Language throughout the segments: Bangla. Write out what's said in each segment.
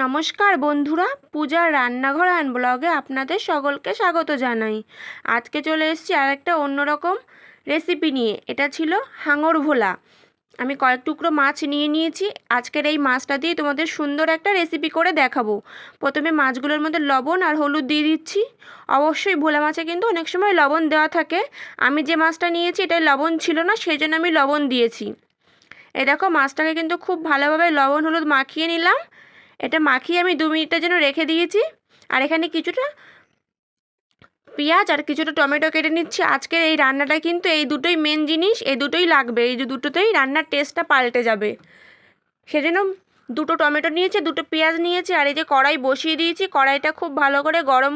নমস্কার বন্ধুরা, পূজার রান্নাঘর অ্যান্ড ব্লগে আপনাদের সকলকে স্বাগত জানাই। আজকে চলে এসেছি আর একটা অন্যরকম রেসিপি নিয়ে। এটা ছিল হাঙর ভোলা। আমি কয়েক টুকরো মাছ নিয়ে নিয়েছি। আজকের এই মাছটা দিয়ে তোমাদের সুন্দর একটা রেসিপি করে দেখাবো। প্রথমে মাছগুলোর মধ্যে লবণ আর হলুদ দিয়ে দিচ্ছি। অবশ্যই ভোলা মাছে কিন্তু অনেক সময় লবণ দেওয়া থাকে। আমি যে মাছটা নিয়েছি এটায় লবণ ছিল না, সেই জন্য আমি লবণ দিয়েছি। এই দেখো, মাছটাকে কিন্তু খুব ভালোভাবে লবণ হলুদ মাখিয়ে নিলাম। এটা মাখিয়ে আমি 2 মিনিটের জন্য রেখে দিয়েছি। আর এখানে কিছুটা পেঁয়াজ আর কিছুটা টমেটো কেটে নিচ্ছি। আজকের এই রান্নাটা কিন্তু এই দুটোই মেন জিনিস, এই দুটোই লাগবে। এই যে দুটোতেই রান্নার টেস্টটা পাল্টে যাবে। সেজন্য 2টো টমেটো নিয়েছি, 2টো পেঁয়াজ নিয়েছি। আর এই যে কড়াই বসিয়ে দিয়েছি, কড়াইটা খুব ভালো করে গরম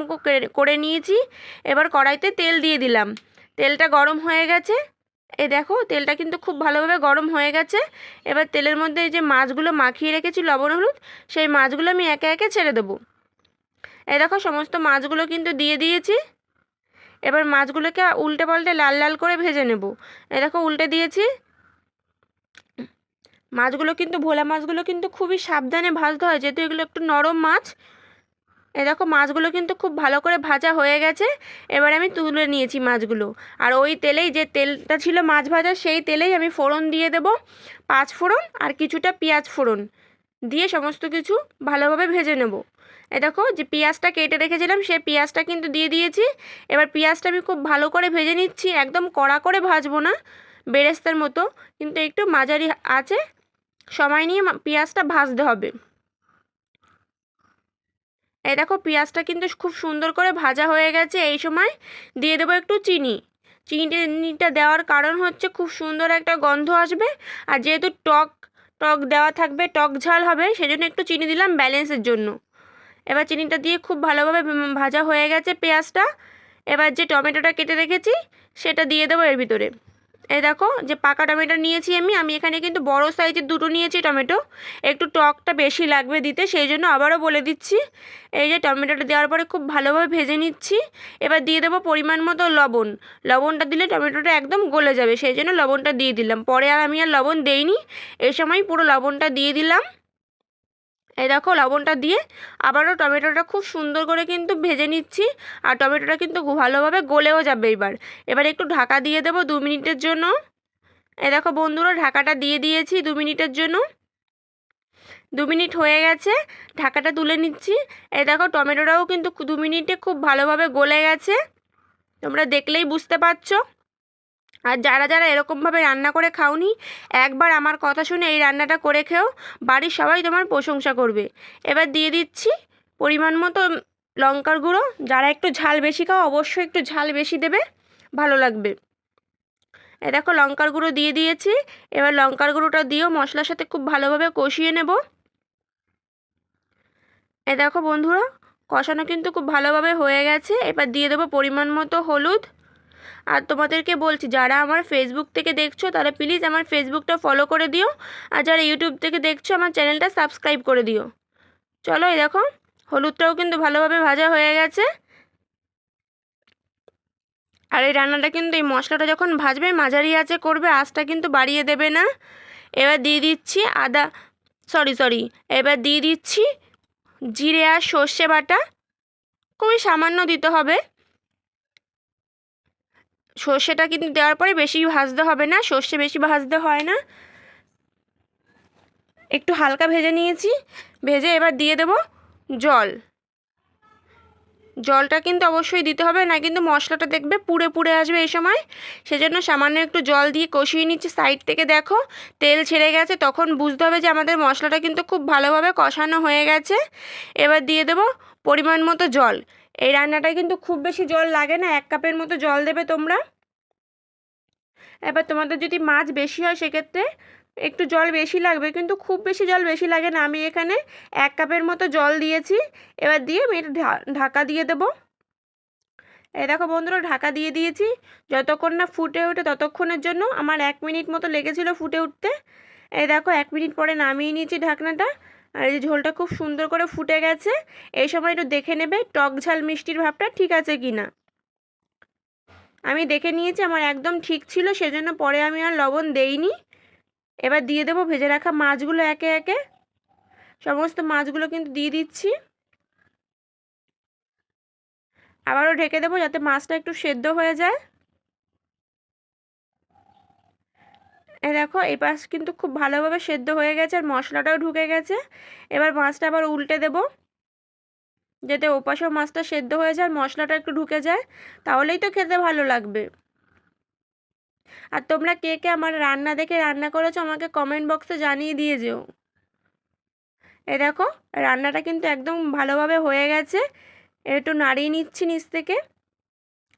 করে নিয়েছি। এবার কড়াইতে তেল দিয়ে দিলাম। তেলটা গরম হয়ে গেছে। এই দেখো, তেলটা কিন্তু খুব ভালোভাবে গরম হয়ে গেছে। এবার তেলের মধ্যে এই যে মাছগুলো মাখিয়ে রেখেছি লবণ হলুদ, সেই মাছগুলো আমি একে একে ছেড়ে দেবো। এই দেখো, সমস্ত মাছগুলো কিন্তু দিয়ে দিয়েছি। এবার মাছগুলোকে উল্টে পাল্টে লাল লাল করে ভেজে নেব। এই দেখো, উল্টে দিয়েছি। মাছগুলো কিন্তু ভোলা মাছগুলো কিন্তু খুবই সাবধানে ভাজতে হয়, যেহেতু এগুলো একটু নরম মাছ। এই দেখো, মাছগুলো কিন্তু খুব ভালো করে ভাজা হয়ে গেছে। এবার আমি তুলে নিয়েছি মাছগুলো। আর ওই তেলেই, যে তেলটা ছিল মাছ ভাজা, সেই তেলেই আমি ফোড়ন দিয়ে দেব। 5 ফোড়ন আর কিছুটা পেঁয়াজ ফোড়ন দিয়ে সমস্ত কিছু ভালোভাবে ভেজে নেব। এই দেখো, যে পেঁয়াজটা কেটে রেখেছিলাম সেই পেঁয়াজটা কিন্তু দিয়ে দিয়েছি। এবার পেঁয়াজটা আমি খুব ভালো করে ভেজে নিচ্ছি। একদম কড়া করে ভাজবো না, বেরেস্তার মতো, কিন্তু একটু মাঝারি আছে সময় নিয়ে পেঁয়াজটা ভাজতে হবে। এই দেখো, পেঁয়াজটা কিন্তু খুব সুন্দর করে ভাজা হয়ে গেছে। এই সময় দিয়ে দেবো একটু চিনি। চিনিটা দেওয়ার কারণ হচ্ছে খুব সুন্দর একটা গন্ধ আসবে। আর যেহেতু টক টক দেওয়া থাকবে, টক ঝাল হবে, সেজন্য একটু চিনি দিলাম ব্যালেন্সের জন্য। এবার চিনিটা দিয়ে খুব ভালোভাবে ভাজা হয়ে গেছে পেঁয়াজটা। এবার যে টমেটোটা কেটে রেখেছি সেটা দিয়ে দেবো এর ভিতরে। এই দেখো, যে পাকা টমেটো নিয়েছি আমি এখানে কিন্তু বড় সাইজের 2টো নিয়েছি টমেটো। একটু টকটা বেশি লাগবে দিতে, সেই জন্য আবারও বলে দিচ্ছি। এই যে টমেটোটা দেওয়ার পরে খুব ভালোভাবে ভেজে নিচ্ছি। এবার দিয়ে দেবো পরিমাণ মতো লবণ। লবণটা দিলে টমেটোটা একদম গলে যাবে, সেই জন্য লবণটা দিয়ে দিলাম। পরে আর আমি আর লবণ দেইনি, এই সময় পুরো লবণটা দিয়ে দিলাম। এই দেখো, লবণটা দিয়ে আবারও টমেটোটা খুব সুন্দর করে কিন্তু ভেজে নিচ্ছি। আর টমেটোটা কিন্তু ভালোভাবে গলেও যাবে। এবার একটু ঢাকা দিয়ে দেবো 2 মিনিটের জন্য। এই দেখো বন্ধুরা, ঢাকাটা দিয়ে দিয়েছি 2 মিনিটের জন্য। 2 মিনিট হয়ে গেছে, ঢাকাটা তুলে নিচ্ছি। এই দেখো, টমেটোটাও কিন্তু 2 মিনিটে খুব ভালোভাবে গলে গেছে, তোমরা দেখলেই বুঝতে পারছো। আর যারা যারা এরকমভাবে রান্না করে খাওনি, একবার আমার কথা শুনে এই রান্নাটা করে খেও, বাড়ির সবাই তোমার প্রশংসা করবে। এবার দিয়ে দিচ্ছি পরিমাণ মতো লঙ্কার গুঁড়ো। যারা একটু ঝাল বেশি খাও অবশ্যই একটু ঝাল বেশি দেবে, ভালো লাগবে। এই দেখো, লঙ্কার গুঁড়ো দিয়ে দিয়েছি। এবার লঙ্কার গুঁড়োটা দিয়েও মশলার সাথে খুব ভালোভাবে কষিয়ে নেব। এই দেখো বন্ধুরা, কষানো কিন্তু খুব ভালোভাবে হয়ে গেছে। এবার দিয়ে দেবো পরিমাণ মতো হলুদ। আর তোমাদেরকে বলছি, যারা আমার ফেসবুক থেকে দেখছো তারা প্লিজ আমার ফেসবুকটা ফলো করে দিও। আর যারা ইউটিউব থেকে দেখছো আমার চ্যানেলটা সাবস্ক্রাইব করে দিও। চলো, এই দেখো, হলুদটাও কিন্তু ভালোভাবে ভাজা হয়ে গেছে। আর এই রান্নাটা কিন্তু, এই মশলাটা যখন ভাজবে মাঝারি আঁচে করবে, আঁচটা কিন্তু বাড়িয়ে দেবে না। এবার দিয়ে দিচ্ছি এবার দিয়ে দিচ্ছি জিরে আর সর্ষে বাটা। খুবই সামান্য দিতে হবে। সর্ষেটা কিন্তু দেওয়ার পরে বেশি ভাজতে হবে না, সর্ষে বেশি ভাজতে হয় না। একটু হালকা ভেজে নিয়েছি। ভেজে এবার দিয়ে দেব জল। জলটা কিন্তু অবশ্যই দিতে হবে, না কিন্তু মশলাটা দেখবে পুড়ে পুড়ে আসবে এই সময়। সেজন্য সামান্য একটু জল দিয়ে কষিয়ে নিচ্ছি। সাইড থেকে দেখো তেল ছেড়ে গেছে, তখন বুঝতে হবে যে আমাদের মশলাটা কিন্তু খুব ভালোভাবে কষানো হয়ে গেছে। এবার দিয়ে দেব পরিমাণ মতো জল। এই রান্নাটায় কিন্তু খুব বেশি জল লাগে না, 1 কাপের মতো জল দেবে তোমরা। এবার তোমাদের যদি মাছ বেশি হয় সেক্ষেত্রে একটু জল বেশি লাগবে, কিন্তু খুব বেশি জল বেশি লাগে না। আমি এখানে 1 কাপের মতো জল দিয়েছি। এবার দিয়ে আমি এটা ঢাকা দিয়ে দেবো। এই দেখো বন্ধুরা, ঢাকা দিয়ে দিয়েছি। যতক্ষণ না ফুটে ওঠে ততক্ষণের জন্য। আমার 1 মিনিট মতো লেগেছিল ফুটে উঠতে। এই দেখো, 1 মিনিট পরে নামিয়ে নিয়েছি ঢাকনাটা। আর এই যে ঝোলটা খুব সুন্দর করে ফুটে গেছে। এই সময় একটু দেখে নেবে টক ঝাল মিষ্টির ভাবটা ঠিক আছে কি না। আমি দেখে নিয়েছি, আমার একদম ঠিক ছিল, সেজন্য পরে আমি আর লবণ দেইনি। এবার দিয়ে দেবো ভেজে রাখা মাছগুলো একে একে। সমস্ত মাছগুলো কিন্তু দিয়ে দিচ্ছি। আবারও ঢেকে দেবো যাতে মাছটা একটু সেদ্ধ হয়ে যায়। এই দেখো এই পাশ কিন্তু খুব ভালোভাবে সেদ্ধ হয়ে গেছে আর মশলাটাও ঢুকে গেছে। এবার মাছটা আবার উল্টে দেব যাতে ওপাশেও মাছটা সেদ্ধ হয়ে যায় আর মশলাটা একটু ঢুকে যায়, তাহলেই তো খেতে ভালো লাগবে। আর তোমরা কে কে আমার রান্না দেখে রান্না করেছো আমাকে কমেন্ট বক্সে জানিয়ে দিয়ে যেও। এই দেখো রান্নাটা কিন্তু একদম ভালোভাবে হয়ে গেছে। একটু নাড়িয়ে নিচ্ছি নিচ থেকে।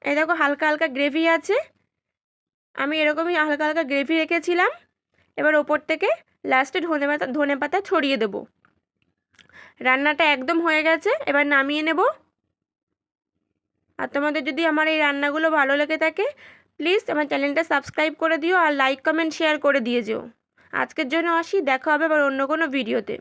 এই দেখো হালকা হালকা গ্রেভি আছে, আমি এরকমই হালকা হালকা গ্রেভি রেখেছিলাম। এবার ওপর থেকে লাস্টে ধনে পাতা ছড়িয়ে দেব। রান্নাটা একদম হয়ে গেছে, এবার নামিয়ে নেব। আর তোমাদের যদি আমার এই রান্নাগুলো ভালো লেগে থাকে প্লিজ আমার চ্যানেলটা সাবস্ক্রাইব করে দিও আর লাইক কমেন্ট শেয়ার করে দিয়ে যেও। আজকের জন্য আসি, দেখা হবে আবার অন্য কোনো ভিডিওতে।